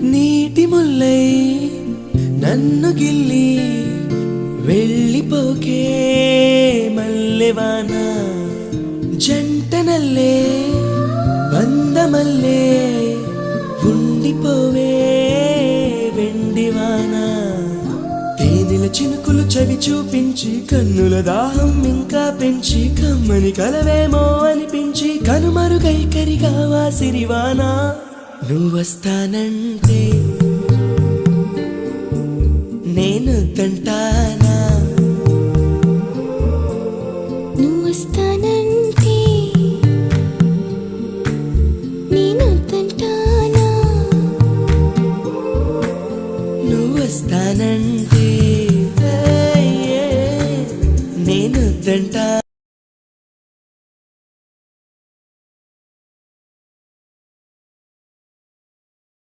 నీటి ముల్లై నన్ను గిల్లి వెళ్ళిపోకే మల్లెవాన జంటనల్లే బందమల్లే ఉండిపోవే వెండివాన తేనెల చినుకులు చవి చూపించి కన్నుల దాహం ఇంకా పెంచి కమ్మని కలవేమో అనిపించి కనుమరుగైకరిగా వాసిరివాన నువ్వొస్తానంటే నేను తంటానా నువ్వొస్తానంటే నేను తంటానా నువ్వొస్తానంటే